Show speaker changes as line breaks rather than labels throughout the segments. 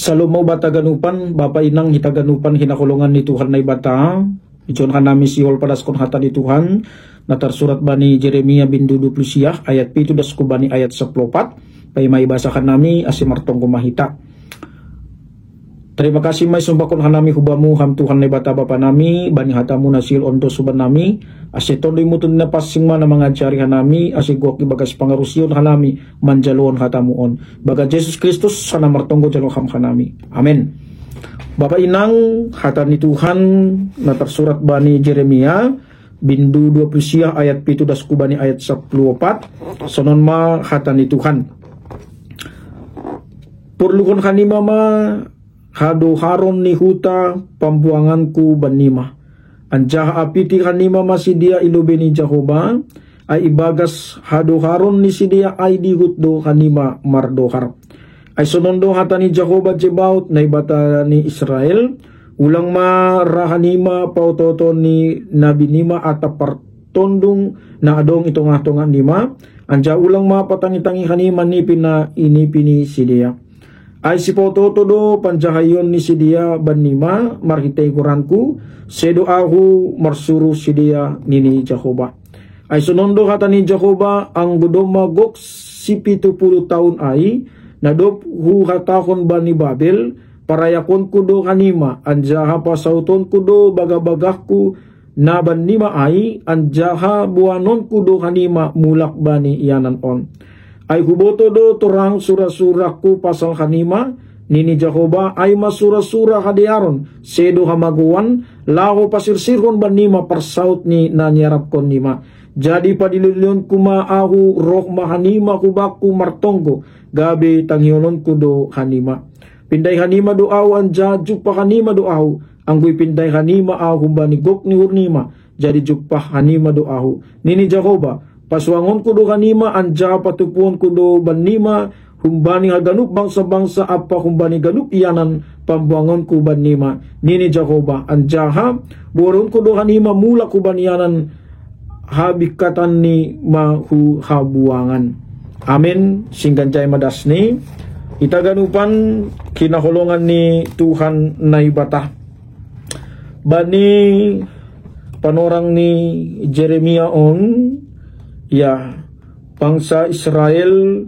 Salomo bataganupan, Bapa Inang hitaganupan hinakulungan ni Tuhan na ibata. Ijon kan nami sihol padas kon hata di Tuhan. Natar surat bani Jeremia bindu 20 ayat 7 das kubani ayat 14. Pay may basakan nami asimartong kumahita. Terima kasih may sumbakon hanami hubamu ham Tuhan na ibata Bapa nami. Bani hatamu nasil ondo suban nami. Asiton limutun na pasing mana mangajari hanami. Asigok ibagas pangarusyon hanami. Manjalon hatamuon. Baga Jesus Kristus sana martonggo jalong ham hanami. Amin. Bapa Inang hata ni Tuhan na tersurat bani Jeremia bindu 20 ayat 7 das kubani ayat 14. Sonon ma hata ni Tuhan. Perlukan kanima ma hado haron ni huta pambuanganku banima. Anjah apiti kanima masidia ilubeni Jehovah ay ibagas hado haron ni sidia ay dihutdo kanima mardohar. Ay sonondo hata ni Jehovah Jebaut na ibata ni Israel ulang marahanima pautoto ni nabi nima atapartondong na adong itong-atongan nima. Anja ulang mapatangi-tangi kanima nipina inipini sidia. Ay si pautoto do panjahayon ni sidia banima marhitay kuranku sedo ahu marsuru sidia nini Jehovah. Ay sonondo hata ni Jehovah ang budomagok si 70 tahun ay nadop hu hatakon bani Babel parayakon kudo kanima anjaha pasauton kudo bagabagakku na banima ay anjaha buanon kudo kanima mulak bani yanan on. Ay huboto do turang surah-surahku pasal kanima nini Jehovah ay masura-sura kadiaron sedo hamaguan laho pasirsirhon banima persaut ni nanyarap kon nima. Jadi padililion kuma ahu roh mahanima kubaku martonggo gabi tangionon kudo hanima. Pinday hanima do ahu anja jukpa hanima do ahu anggoy pinday hanima ahu banigok ni hurnima jadi jukpa hanima do ahu nini Jehovah. Paswangon kudo kanima anja patupuan kudo banima humbani haganup bangsa-bangsa apa humbani ganup iyanan pambuangon ku banima nini Jehovah anjaha borong kudo kanima mula ku banianan habikatan ni mahu habuangan. Amin. Singgancay madasni itaganupan kinahulungan ni Tuhan na ibata bani panorang ni Jeremia on ya bangsa Israel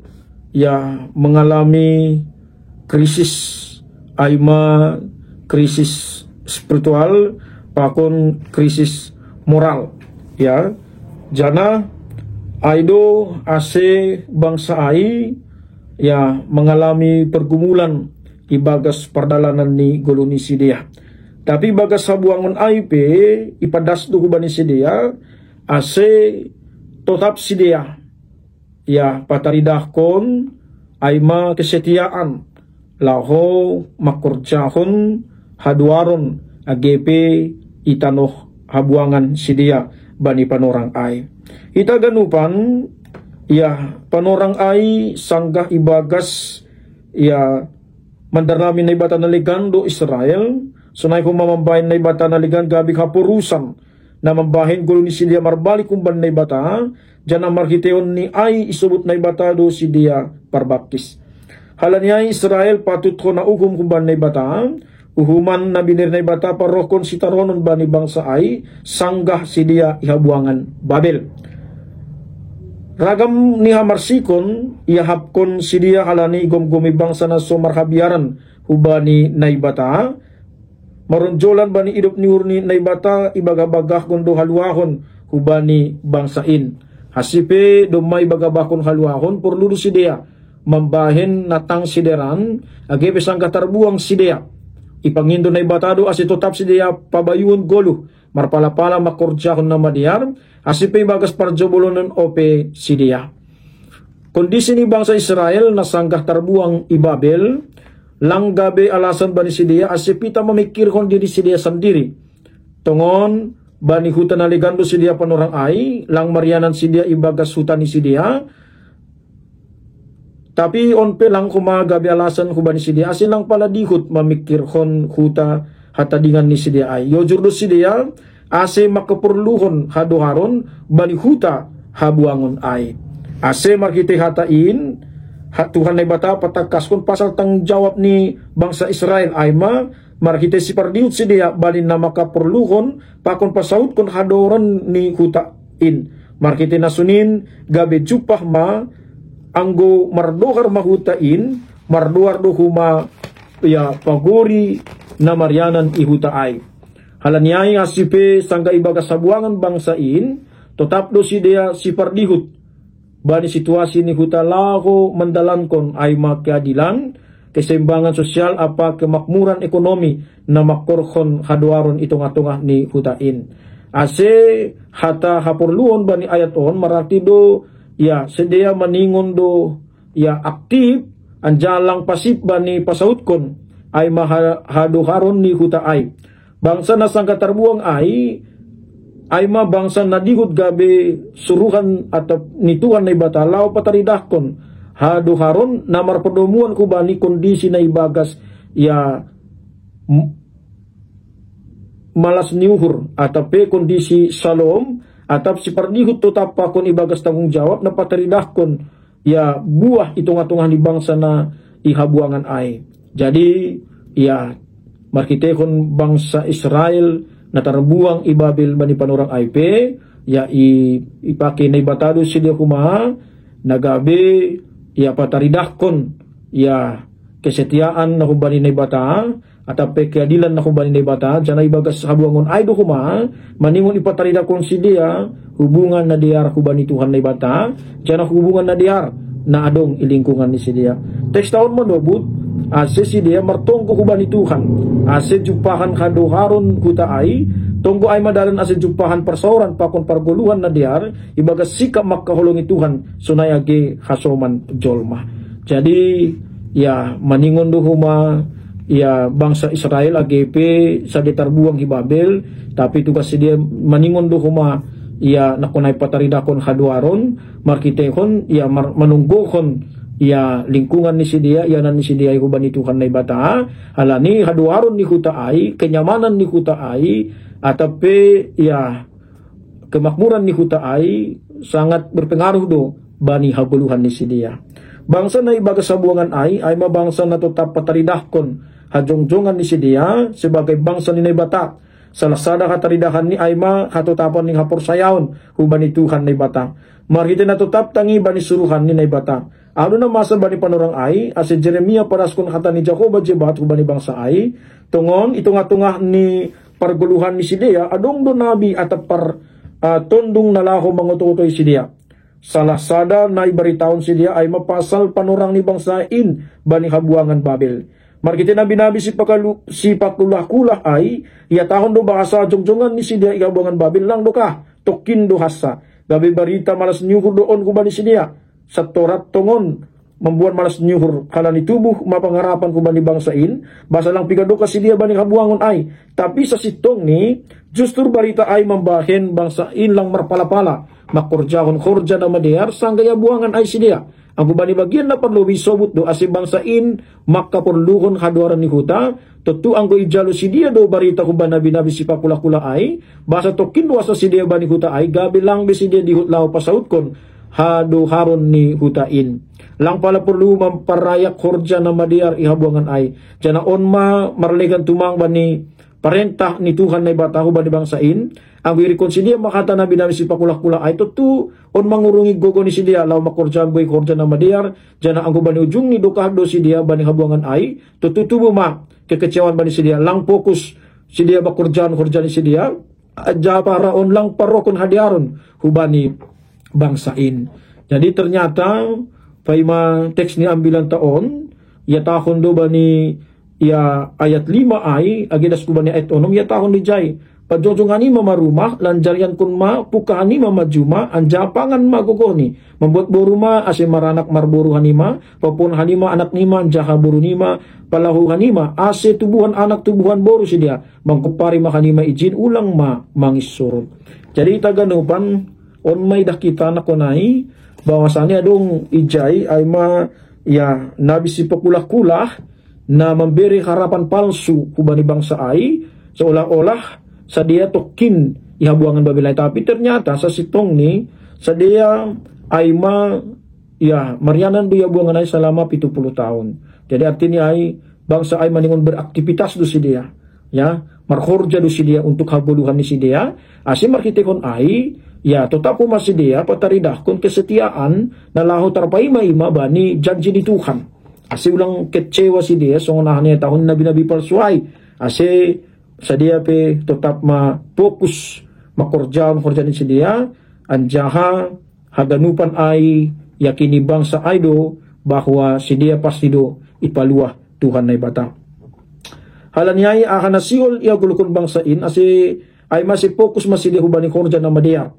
ya mengalami krisis aima krisis spiritual pakon krisis moral ya jana aido ase bangsa ai ya mengalami pergumulan ibagas perdalanan ni goloni sidia tapi bagas sabuangon ai pe ipadas du bani sidia ase tetap sidia ya pataridahkon aima kesetiaan laho makurjahon haduaron agepe itanoh habuangan sidia bani panorang ai. Ita ganupan ya panorang ai sanggah ibagas ya mandarami na ibata naligan do Israel sunay kung mamambahin na ibata naligan gabi kapurusan na mambahin gulo ni sidia marbalik kumban na ibata dyan ang marhiteon ni ay isubot na ibata do sidia parbaptis. Hala niya Israel patut ko na ugum kumban na ibata uhuman na binir na ibata parokon si taronon ba ni bangsa ay sanggah sidia ihabuangan Babel. Ragam ni hamarsikon ihapkon sidia halani gomgomi bangsa na somarhabiaran hubani na ibata maronjolan bani idop ni urni na ibata ibagabagah kondo haluahon hubani bangsain hasipe domay bagabakon haluahon porludo sidia mambahin natang sideran age pesang katarbuang sidia ipangindo na ibatado asi totap sidia pabayun golo marpala-pala makorjahon na madiar asipe bagas parjobolonon ope sidia. Kondisi ni bangsa Israel na sanggah tarbuang ibabel lang gabi alasan bani sidia asipita mamikirhon diri sidia sendiri tongon bani hutan naligando sidia panorang ay lang marianan sidia ibagas hutan ni sidia tapi onpe lang kumagabi alasan kubani sidia asin lang pala dihut mamikirhon huta hatadingan ni sidia ay yojurdo sidia ase makapurluhon hadoharon bani huta habuangon ay ase makite hatain Tuhan na bata patagkaskon pasal tanggung jawab ni bangsa Israel ay markita si pardiut si dia balin na makaperluhon pakon pasaut kon hadoran ni hutain. Markita nasunin gabe jupah anggo mardohar mahutain mardohar do huma ya pagori na marianan ihutaay. Halanyay asipe sangga ibaga sabuangan bangsain tetap do si dia si pardihut bani situasi ni hutalaho mandalankon ay keadilan, keseimbangan sosial apa kemakmuran ekonomi na makorhon haduaron itong atungah ni hutain. Ase hata haporluon bani ayat on marati do ya sedia maningon do ya aktif anjalang pasip bani pasautkon ay mahaduharon ni hutai. Bangsa na sangka terbuang ay bangsa na dihut gabe suruhan atau nituan na ibatalaw pataridahkon haduharon na marpadomuan ko bani kondisi na ibagas ya malas niuhur atau kondisi salom atau si pardihut tetap pakon ibagas tanggung jawab na pataridahkon ya buah itung-atungan di bangsa na ihabuangan ay. Jadi ya markitekon bangsa Israel na tarbuang ibabil bani panurang IP ya ipake na ibatado sila kumaha nagabe ya pataridahkon ya kesetiaan na kumbani na ibata atau keadilan na kumbani na ibata jana ibagas habuangon ay do kumaha maningon ipataridahkon si dia hubungan na diar kumbani Tuhan na ibata jana hubungan na diar na adong ilingkungan ni si dia. Teks tahun menobut ase si dia martonggo kubani Tuhan ase jumpahan hadoharon huta ay tonggo ay madalan ase jumpahan persauran pakon pargoluhan na diar ibaga sikap makahulungi Tuhan sunay age hasoman jolma. Jadi ya maningon do huma ya bangsa Israel AGP sa ditarbuang hi Babel tapi tugas si dia maningon do huma ya nakunay pataridakon haduaron markitehon ya manunggohon ya lingkungan ni si dia ya nan ni si dia kubani Tuhan na ibata halani haduaron ni hutai kenyamanan ni hutai atape ya kemakmuran ni hutai sangat berpengaruh do bani habuluhan ni si dia. Bangsa na ibaga sabuangan ay mabangsa na tetap pataridahkon hajongjongan ni si dia sebagai bangsa ni ibata salasada kataridahan ni ayma hatutapan ning haporsayaon hubani Tuhan na ibata marhite na tetap tangi bani suruhan ni ibata. Ano na masa bani panurang ay ase Jeremia paraskon hata ni Jacob jebat hubani bangsa ay tungon itong-atungah ni parguluhan ni si dia adong do nabi at tondong nalaho mangututoy si dia. Salah sada na ibaritaon si dia ay mapasal panurang ni bangsain bani habuangan Babel. Markite na binabi si pakulah-kulah ay iyatahon do bahasa jongjongan ni si dia ihabuangan Babel lang do ka tokin do hasa. Gabi barita malas nyuhur doon kubani si dia. Sa Torat tongon membuat malas nyuhur kalani tubuh mapangarapan kubani bangsain basa lang pigado kasi dia bani habuangon ay tapi sa sitong ni justru barita ay mambahen bangsain lang marpala-pala makorjahon korja na madiar sanggaya buangan ay si dia ang kubani bagian na parluwi sobut do asi bangsain makaporluhon haduaran ni huta tutu ang go ijalo si dia do barita kubana binabi si pakula-kula ay basa tokin do asa si dia bani huta ay gabi lang bi si dia dihutlaw pasaut kon hado haron ni hutain lang pala perlu mamparayak korja na madiar ihabuangan ay jana on marlegan tumang bani parentah ni Tuhan na ibataho bani bangsain ang wirikon si dia makata na binami si pakulak-kula ay tutu on mangurungi gogo ni si dia law makorjan boy korja na madiar jana ang bani ujung ni dokahdo si dia bani habuangan ay tutu tubo kekecewaan bani si dia lang fokus si dia makorjan ni si dia aja para on lang parokon hadiaron hubani bangsain. Jadi ternyata paima teks ni ambilan taon ya tahun do bani ya ayat 5 ay agidas ko bani ayat 6 ya tahun di jay pajojongani mamarumah lanjarian kun ma pukahani mamajuma anjapangan magogoni membuat boruma ase maranak marburu hanima papun hanima anak nima jaha buru nima palahu hanima ase tubuhan anak tubuhan boru si dia mangkupari makanima izin ulang mangisurun. Jadi taganupan on may dakita na kunay bahwasannya adong ijay ay ya nabi si pakulah-kulah na memberi harapan palsu kubani bangsa ay seolah-olah sa dia tokin ihabuangan Babel tapi ternyata sa sitong ni sa dia ay ya marianan do ya buangan ay selama 70 tahun. Jadi artinya ay bangsa ay maningon beraktivitas do si dia, ya markhorja do si dia untuk habuluhan ni si dia, asi markitekon ay ya tetap masih dia pataridahkon kesetiaan na laho tarpaima-ima bani janji ni Tuhan. Asi ulang kecewa si dia songonahan niya tahun nabi-nabi palsuay. Asi sa dia pe tetap fokus makorjaon ni si dia anjaha haganupan ay yakini bangsa ay do bahwa si dia pasti do ipaluah Tuhan na ibata. Halanyay akan nasiol iya gulukon bangsain asi ay masih fokus masih dia hubani korja na madiar.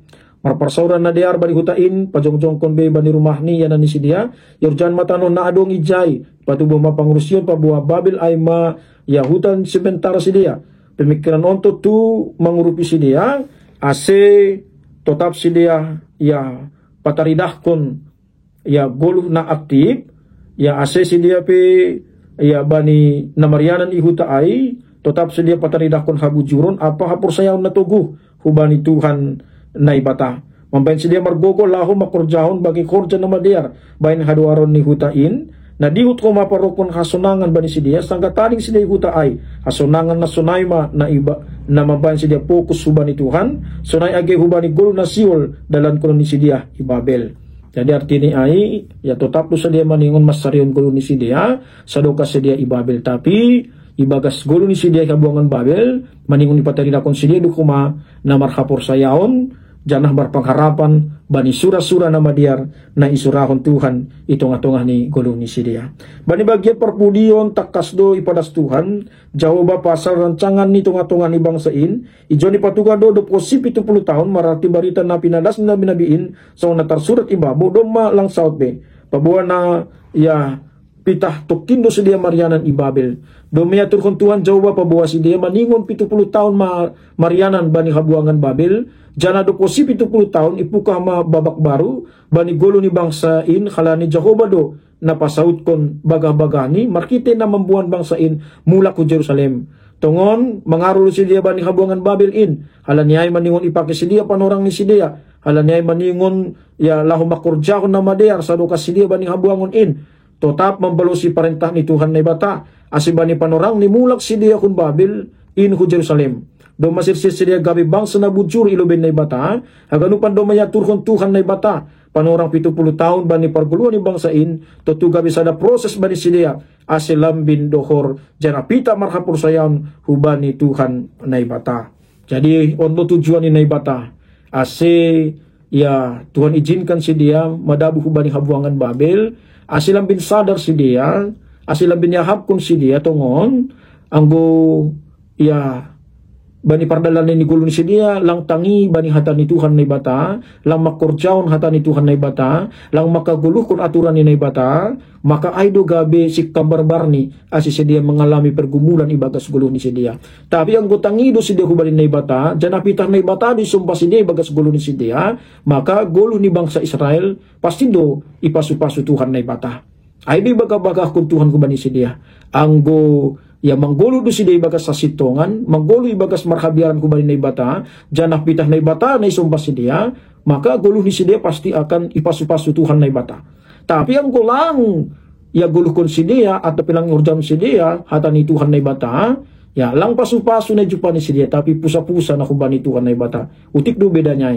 Marparsauran na diar bani hutain pajongjong konbe bani rumah ni yana ni si dia yorjan matanon na adong ijay patubo mapangurusyon pabuah Babel ay ma ya hutan sementara si dia pemikiran onto tu mengurupi si dia ase tetap si dia ya pataridahkon ya goluh na aktif ya ase si dia pe ya bani namarianan ihuta ay tetap si dia pataridahkon habujuron apa hapur sayaw na tuguh hubani Tuhan na ibata. Mampain si dia margogo lahu makorjahon bagi korja na madiar bain haduaron ni hutain na dihut ko maparokon hasunangan bani si dia sangga taning si dia huta ay hasunangan na sunayma na iba na mampain si dia fokus hubani Tuhan sunay age hubani gol na siol dalan ko ni si dia ibabel. Jadi artinya ay ya tetap do sa dia maningon masarion gol ni si dia sadoka si dia ibabel tapi ibagas gol ni si dia kabuangan Babel maningon ipataridakon si dia dukuma na marhapor sayaon janah berpengharapan bani sura-sura nama diar na isurahon Tuhan itong-atongah ni gulong ni si dia. Bani bagian perpudion takasdo ipadas Tuhan jawa pasal rancangan ni tong-atongah ni bangsain ijo ni patugado do posip 70 tahun marati barita na pinadas na binabiin so natar surat ibabo do lang saut be pabuan na ya pitah tokindo si dia marianan ibabel do miaturkon Tuhan jawa pabuwa si dia maningon 70 tahun marianan bani habuangan Babel jana do posi 70 tahun ipukah babak baru bani golo ni bangsain halani Jehovah do napasaut kon bagah-bagani markite na mambuan bangsain mula ku Jerusalem tongon mangarul si dia bani habuangan Babel in halani ay maningon ipake si dia panorang ni si dia halani ay maningon ya lahu makorjahon na madear sadoka si dia bani habuangon in tetap membalusi perintah ni Tuhan na ibata asibani panorang ni mulak si dia kun Babel in ku Jerusalem do masir si dia gabi bangsa na bujur iluben na ibata haganupan do mayaturkon Tuhan na ibata panorang 70 tahun bani parguluan ni bangsain totu gabi sada proses bani si dia asilambin dohor janapita marhapur sayan hubani Tuhan na ibata. Jadi untuk tujuan ni na ibata ase ya Tuhan izinkan si dia madabu hubani habuangan Babel asilang bin sadar si dia asilang bin yahap kun si dia tongon anggo ya bani pardalan ni gulun si dia lang tangi bani hata ni Tuhan na ibata lang makorjaon hata ni Tuhan na ibata lang makaguluh kun aturan ni na ibata maka aydo gabe si kabarbar ni asi si dia mengalami pergumulan ibagas guluh ni si dia tapi ang gutangi do si dia hubani na ibata janapitah na ibata di sumpah si dia ibagas guluh ni si dia maka guluh ni bangsa Israel pasti do ipasu-pasu Tuhan na ibata aydo ibaga-bagah kun Tuhan hubani si dia anggo ya manggolo do si day bagas sa sitongan, manggolo ibagas marhabiaran ko bali na ibata, janah pitah na ibata na isumbas si dia, maka guluh ni si dia pasti akan ipasu-pasu Tuhan na ibata. Tapi ang gulang, ya guluh kon si dia, at pilang urjam si dia, hata ni Tuhan na ibata, ya lang pasu-pasu na jupa ni si dia, tapi pusa-pusa na kubani Tuhan na ibata. Utik do bedanya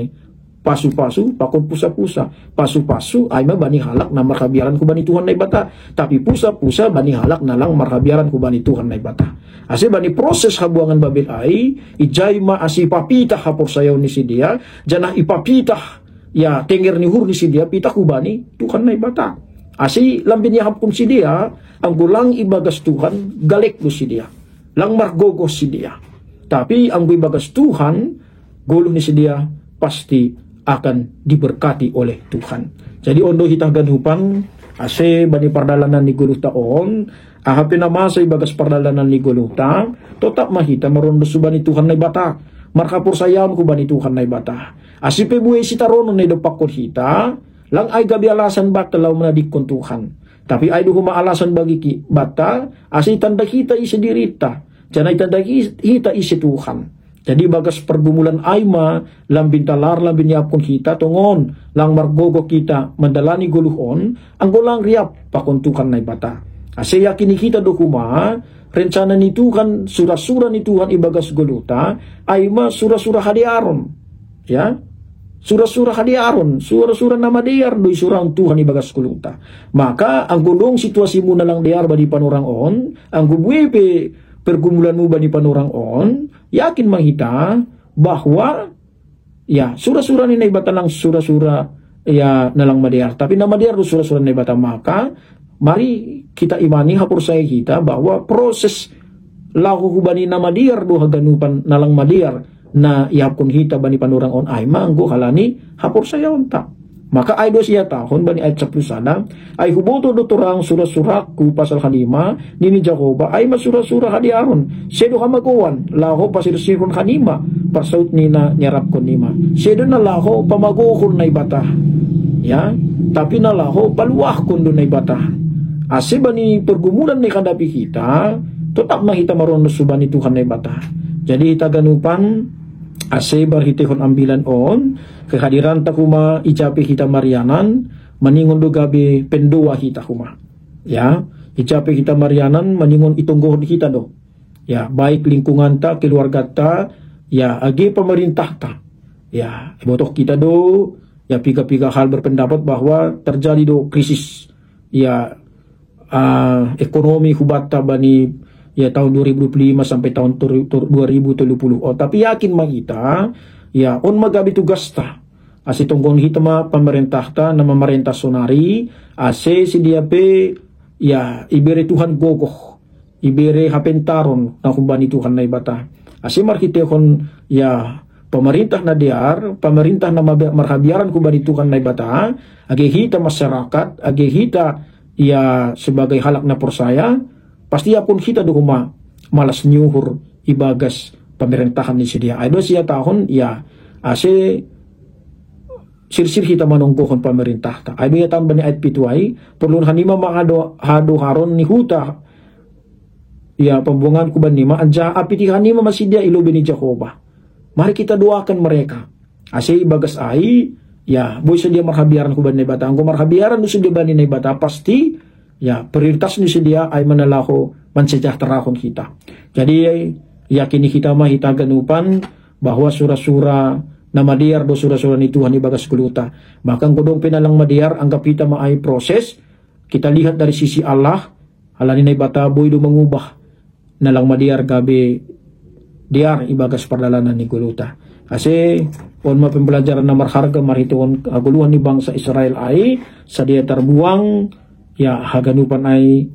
pasu-pasu, pakon pusa-pusa. Pasu-pasu ay mabani halak na marhabiaran ko bani Tuhan na ibata. Tapi pusa-pusa bani halak na lang marhabiaran ko bani Tuhan na ibata. Asi bani proses habuangan Babel ay, ijay ma asi ipapitah hapor sayaw ni si dia, janah ipapitah, ya tenger ni hur ni si dia, pitah ko bani Tuhan na ibata. Asi lambin niya hapon si dia, ang gulang ibagas Tuhan, galek do si dia. Lang margogos si dia. Tapi ang ibagas Tuhan, gulo ni si dia, pasti akan diberkati oleh Tuhan. Jadi ondo hitah ganhupan ase bani pardalanan ni guluh taon ahapin na masa ibagas pardalanan ni guluh ta tetap mahita marondo subani Tuhan na ibata markapur sayam ku bani Tuhan na ibata asipe buhay sitarono na idopakon hita lang ay gabi alasan bata law manadikon Tuhan tapi ay duhuma alasan bagi bata asi tanda kita isi dirita janay tanda kita isi Tuhan Jadi bagas pergumulan aima lambin talar lambin yapon kita tongon lang margogo kita mandalani guluhon ang golang riap pakuntukan na ibata. Ase yakini kita dokuma rencana ni Tuhan surah-surah ni Tuhan ibagas guluta aima surah-surah hadiaron ya. Surah-surah hadiaron, surah-surah nama diar doi surah Tuhan ibagas guluta. Maka ang gulong situasi mo na lang diar badi panurang on, ang gubuepe pergumulan mo badi panurang on, yakin manghita bahwa ya surah-surah ni naibata lang surah-surah ya nalang madiar. Tapi nama diar do surah-surah naibata, maka mari kita imani hapur saya kita bahwa proses lahu hubani nama diar do haganupan nalang madiar na yapon hita bani panurang on ay manggo halani hapor saya onta. Maka ay do siya tahon bani ayat 10 sana ay huboto do turang surah-surah ku pasal halima nini Jakoba ay masurah-surah hadiaron sedo hamaguan laho pasirsirun hanima pasaut nina nyarap kon nima sedo na laho pamagukul na ibata ya tapi na laho paluah kon do na ibata ase bani pergumulan ni kadapi kita tetap mahita maron subani Tuhan na ibata. Jadi ita ganupan ase barhitehon ambilan on kehadiran takuma icape kita marianan maningon do gabe pendoa kita kuma ya icape kita marianan maningon itunggohon kita do ya baik lingkungan ta keluarga ta ya age pemerintah ta ya botoh kita do ya piga-piga hal berpendapat bahwa terjadi do krisis ya ekonomi hubata bani ya tahun 2025 sampai tahun 2030. Oh, tapi yakin mah kita ya on magabi tugas ta. Ase tonggon hita ma pemerintah ta na memerintah sonari ase si dia pe ya ibere Tuhan gogoh. Ibere hapentaron na kumbani Tuhan na ibata. Ase marhitehon ya pemerintah na diar, pemerintah na marhabiaran kumbani Tuhan na ibata, age hita masyarakat, age hita ya sebagai halak na persaya pasti pun kita dohuma malas nyuhur ibagas pemerintahan ni sedia. Ado siya tahun ya ase sirsir kita manunggohon pemerintah ta. Ay biya tambani ayat pituay perlu hanima hado haron ni huta ya pembuangan kuban nima anja apiti hanima masidia ilobe ni Jakoba. Mari kita doakan mereka. Ase ibagas ai ya boy sedia marhabiaran kuban ni bata. Anggo marhabiaran do sedia bani ni bata pasti ya prioritas ni sedia ay manalaho mansejahterahon kita. Jadi yakini kita mah hita ganupan bahwa surah-surah na madiar do surah-surah ni Tuhan ibagas guluta. Maka kodong pinalang madiar anggap kita mah ay proses. Kita lihat dari sisi Allah halani na ibataboy do mengubah nalang madiar gabe diar ibagas perdalanan ni guluta. Kasi on ma pembelajaran na marharga marhiton aguluhan ni bangsa Israel ay sadia terbuang ya haganupan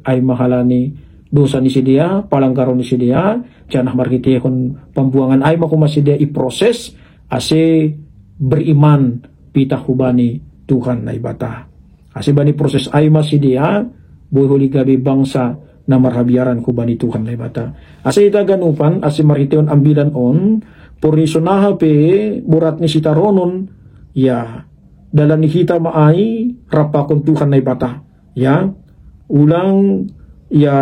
ay mahalani dosa ni sidia palanggaron ni sidia janah marhitehon pembuangan ay makumasidia iproses ase beriman pitah hubani Tuhan na ibata ase bani proses ay masidia boy huli gabi bangsa na marhabiaran hubani Tuhan na ibata ase ita ganupan ase marhitehon ambilan on porisonaha pe burat ni sitaronon ya dalan ni hita maay rapakon Tuhan na ibata ya ulang ya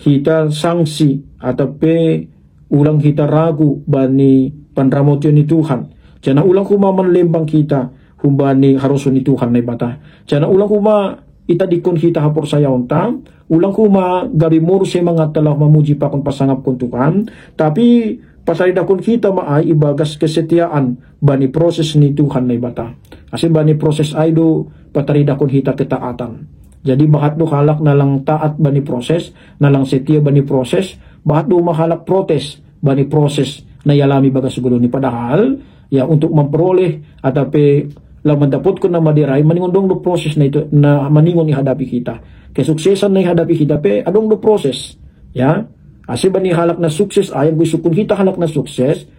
hita sanksi atau pe ulang hita ragu bani pandramotyo ni Tuhan jana ulang kuma manlembang kita humbani harusun ni Tuhan na ibata jana ulang kuma ita dikon hita hapor saya onta ulang kuma gabi morse mga talah mamuji pa kung pasangap kung Tuhan tapi pasarida kun kita maay ibagas kesetiaan bani proses ni Tuhan na ibata kasi bani proses ay do patarida kun hita ketaatan. Jadi bahat do halak nalang taat bani proses, nalang setia bani proses, bahat do mahalak protes bani proses na yalami bagas gulo ni padahal ya untuk memperoleh atape laman dapot ko na madiray maningondong do proses na ito na maningon ihadapi kita. Kesuksesan na ihadapi kita pe adong do proses ya. Asi bani halak na sukses ayang gusto kun kita halak na sukses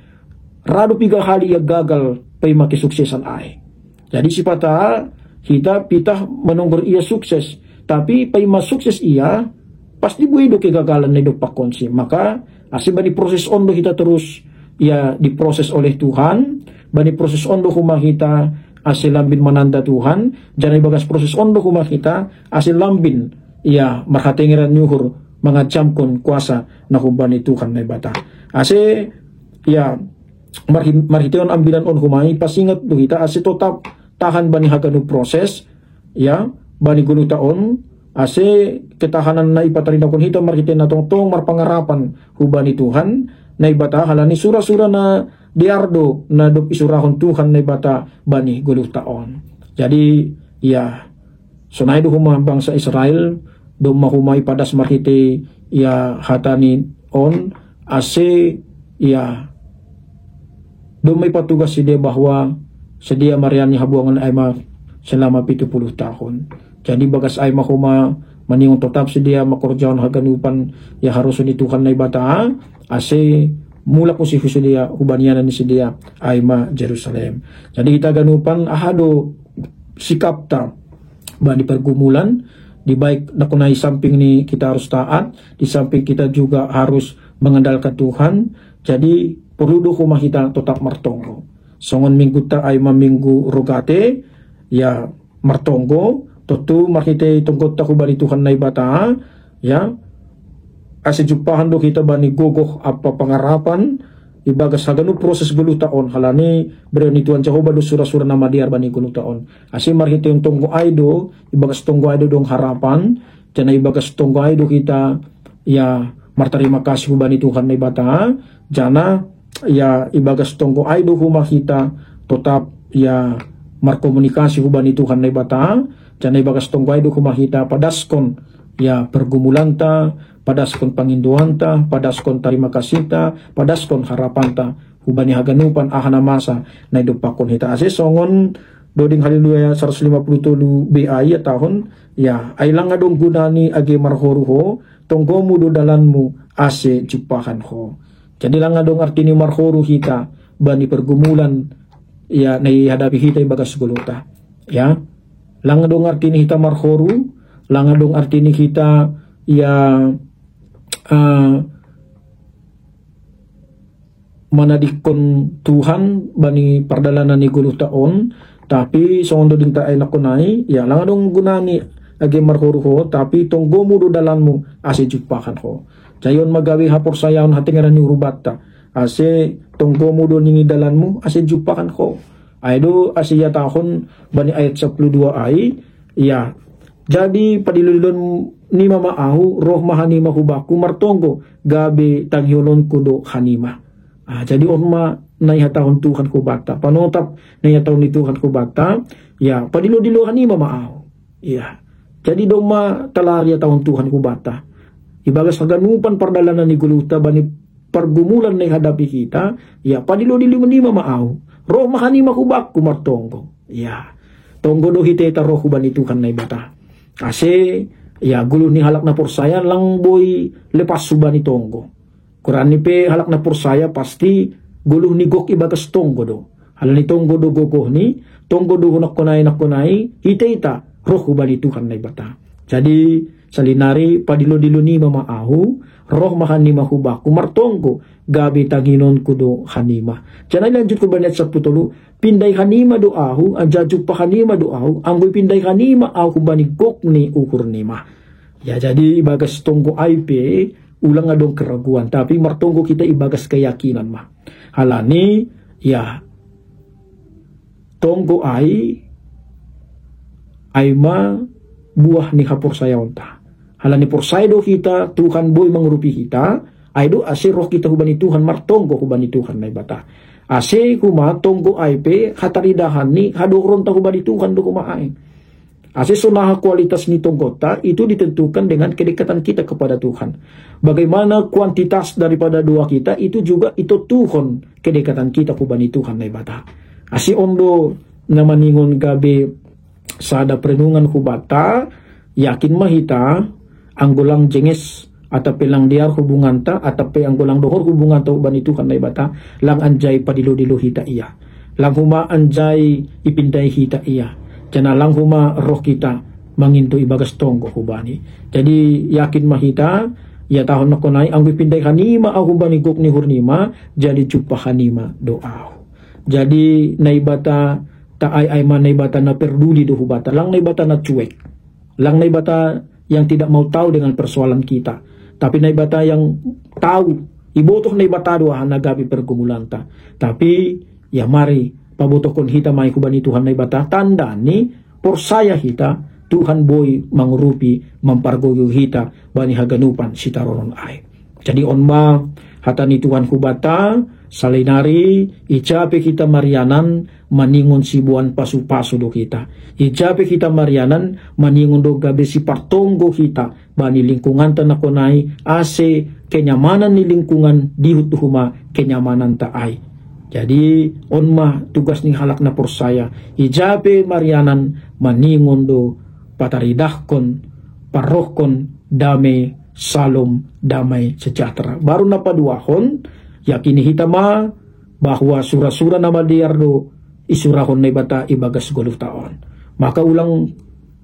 rado piga hali ya gagal pay makisuksesan ay. Jadi sipata kita pitah menunggur ia sukses tapi pay masukses ia pasti buido kegagalan na do pakonsi maka asi bani proses ondo kita terus ya diproses oleh Tuhan bani proses ondo kumahita asil lambin mananda Tuhan jangan bagas proses ondo kumahita asil lambin ya marhatengiran nyuhur mangacamkon kuasa na kumbani Tuhan na ibata ase ya marhiteon ambilan on humai pasingat do kita ase tetap tahan bani haganu proses ya bani gulu taon ase ketahanan na ipatarinakon hita marhiteon na tongtong marpangarapan hubani Tuhan na ibata halani sura-sura na diardo na dop isurahon Tuhan na ibata bani gulu taon. Jadi ya sunay do humang bangsa Israel do mahumay padas marhite ya hatani on ase ya do may patugas si dia bahwa sedia mariani habuangan ay selama 70 tahun. Jadi bagas ay mahuma maningon tetap sedia makorjaon haganupan ya harus ni Tuhan na ibata ase mula po si dia hubanianan ni sedia ay Jerusalem. Jadi kita ganupan ahado sikap ta bani pergumulan di baik nakunai samping ni kita harus taat, di samping kita juga harus mengandalkan Tuhan. Jadi perlu do kumah kita tetap martonggo. Songon minggu ta ay minggu rogate ya martonggo totu marhite tonggot ta bani Tuhan na ibata ya ase jupahan do kita bani gogoh apa pangarapan ibagas haganu proses gulu taon halani berani Tuhan Jehovah do sura-sura nama diar bani gulu taon ase marhite yung tonggo aido ibagas tonggo aido dong harapan jana ibagas tonggo aido kita ya martarima kasih bani Tuhan na ibata jana ya ibagas tonggo aido humah kita tetap ya markomunikasi hubani Tuhan na ibata jana ibagas tonggo aido humah kita padaskon ya pergumulanta padaskon panginduanta padaskon tarima kasita padaskon harapanta hubani haganupan ahana masa na idupakon hita ase songon doding haleluya 157 BI ya tahun ya ay lang adong gunani age marhoruho tonggomu do dalanmu ase jupahan ho. Jadi lang adong artini marhoru hita bani pergumulan ya na hadapi hita ibagas guluta ya lang adong artini hita marhoru lang adong artini kita ya manadikon Tuhan bani pardalanan ni gulu taon tapi sondo din ta ay nakunay ya lang adong gunani age marhuruho tapi tonggo mo do dalanmu ase jupakan ho jayon magawi hapor sayaon hatingaran ni urubatta ase tonggo mo do ningi dalanmu ase jupakan ho ay do ase ya tahon bani ayat 12 ay ya jadi padilulun ni mamaahu roh mahanima hubaku martonggo gabi taghyolon kudo hanima. Jadi orma naihatahon Tuhan kubata panotap naihatahon ni Tuhan kubata ya padilo-dilo hanima maahu. Ya. Jadi doma talaria tahon Tuhan kubata. Ibagas haganupan pardalanan ni guluta bani pergumulan na hadapi kita ya padilo-dilo hanima maahu. Roh mahanima hubaku martonggo. Ya. Tonggo do hiteta roh bani Tuhan na ibata. Ase ya gulu ni halak na porsaya lang boy lepas subani tonggo. Quran ni pe halak na porsaya pasti gulu ni gok ibagas tonggo do. Hal ni tonggo do gogoh ni tonggo do nakunay hita roh bani Tuhan na ibata. Jadi salinari padilo-dilo ni mamaahu roh mahanima hubaku martonggo gabi taginon kudo hanima. Jangan lanjut ke banyak saputulu pinday hanima doahu anjajuk pa hanima doahu anggoy pinday hanima aku bani gok ni ukur nima. Ya jadi ibagas tonggo IP ulang adong keraguan tapi martonggo kita ibagas keyakinan mah. Halani ya tonggo ay ma buah ni hapor sayonta. Halani porsaido kita Tuhan boy mengurupi kita aido ase roh kita hubani Tuhan martonggo hubani Tuhan na ibata. Ase kuma tonggo IP hataridahan ni hadoron ta hubani Tuhan do kumaay. Ase sunaha kualitas ni tonggota itu ditentukan dengan kedekatan kita kepada Tuhan. Bagaimana kuantitas daripada doa kita itu juga itu Tuhan kedekatan kita hubani Tuhan na ibata. Ase ondo na maningon gabi sada perenungan hubata yakin mahita anggulang jenges atape lang diar hubungan ta atape anggulang dohor hubungan ta bani Tuhan na ibata lang anjay padilo-dilo hita iya lang huma anjay ipinday hita iya jana lang huma roh kita manginto ibagas tonggo hubani. Jadi yakin mahita ya tahon na kunay ang ipinday kanima ang hubani gok ni hurnima jadi jupa kanima doa. Jadi naibata taay man naibata na perduli do hubata lang naibata na cuek lang naibata yang tidak mau tahu dengan persoalan kita tapi naibata yang tahu Ibotoh na ibatado nagabi pergumulan ta. Tapi ya mari pabotoh kon hita may kubani Tuhan na ibata tanda ni porsaya hita Tuhan boy mangurupi mampargoyo hita bani haganupan si taronon ay. Jadi onma hata ni Tuhan kubata salinari icape kita marianan maningon sibuan pasu-pasu do kita. Icape kita marianan maningon do gabe si partonggo kita bani lingkungan tanakonai ase kenyamanan ni lingkungan dihutuhuma kenyamanan taai. Jadi onma tugas ni halak na porsaya ijabe marianan maningon do pataridahkon parohkon dame salom damai sejahtera. Baru napaduahon yakini hitama bahwa sura-sura nama diardo isurahon na ibata ibagas 10 taon. Maka ulang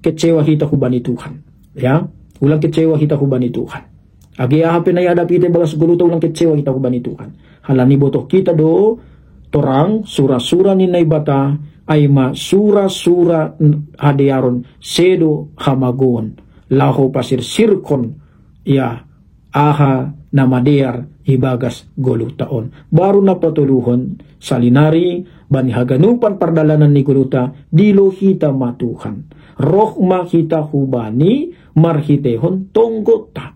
kecewa kita kubani Tuhan. Ya, ulang kecewa kita kubani Tuhan. Agi ahapin na yadap kita ibagas 10 taon ulang kecewa kita kubani Tuhan. Halani botoh kita do torang sura-sura ni naibata ay ma sura-sura hadiaron sedo hamagon laho pasir sirkon ya aha namadear ibagas 10 taon. Baru napatuluhon salinari bani haganupan pardalanan ni guluta dilo hita matuhan. Roh makita hubani marhitehon tonggota.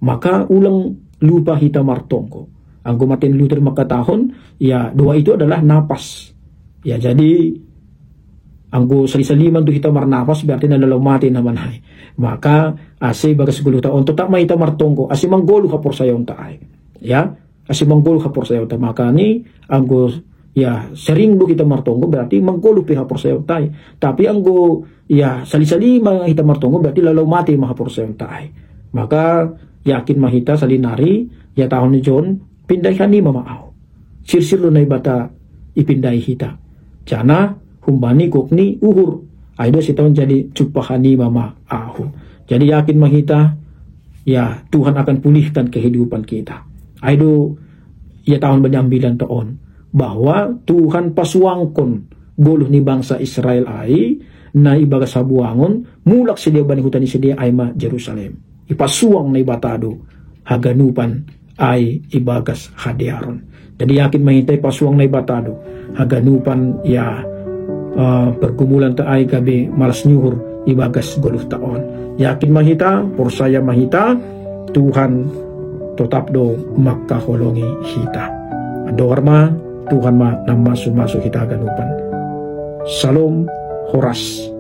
Maka ulang lupa hita martongko. Ang gumatin Luther makatahon, ya dua itu adalah napas. Ya jadi anggo salisaliman tu hita marnapas berarti nalalumati naman hay. Maka ase bagas 10 taon tetap mahita martongko ase manggolu kapor sayaw taay. Ya, ase manggolu kapor sayaw ta. Maka ni anggo ya sering do kita martongko berarti manggolu pi kapor sayaw taay. Tapi anggo ya salisaliman hita martongko berarti lalumati mahapor sayaw taay. Maka yakin mahita salinari ya tahun ni John pindaihan ni mamaaw. Sirsirlo na ibata ipinday hita. Jana humbani kokni uhur. Aido si tahun jadi cupahani mamaaw. Jadi yakin mahita ya Tuhan akan pulihkan kehidupan kita. Aido ya tahun benyambilan taon bahwa Tuhan pasuangkon goluh ni bangsa Israel ay na ibaga sabuangon mulak sedia bani hutan sedia ay ma Jerusalem. Ipasuang na ibatado haganupan ay ibagas hadiaron. Jadi yakin mahintay pasuang na ibatado haganupan ya pergumulan ta ay gabi malas nyuhur ibagas 10 taon. Yakin mahita, porsaya mahita, Tuhan tetap do makaholongi hita. Doarma Tuhan ma namasu-masu kita haganupan. Salam Horas.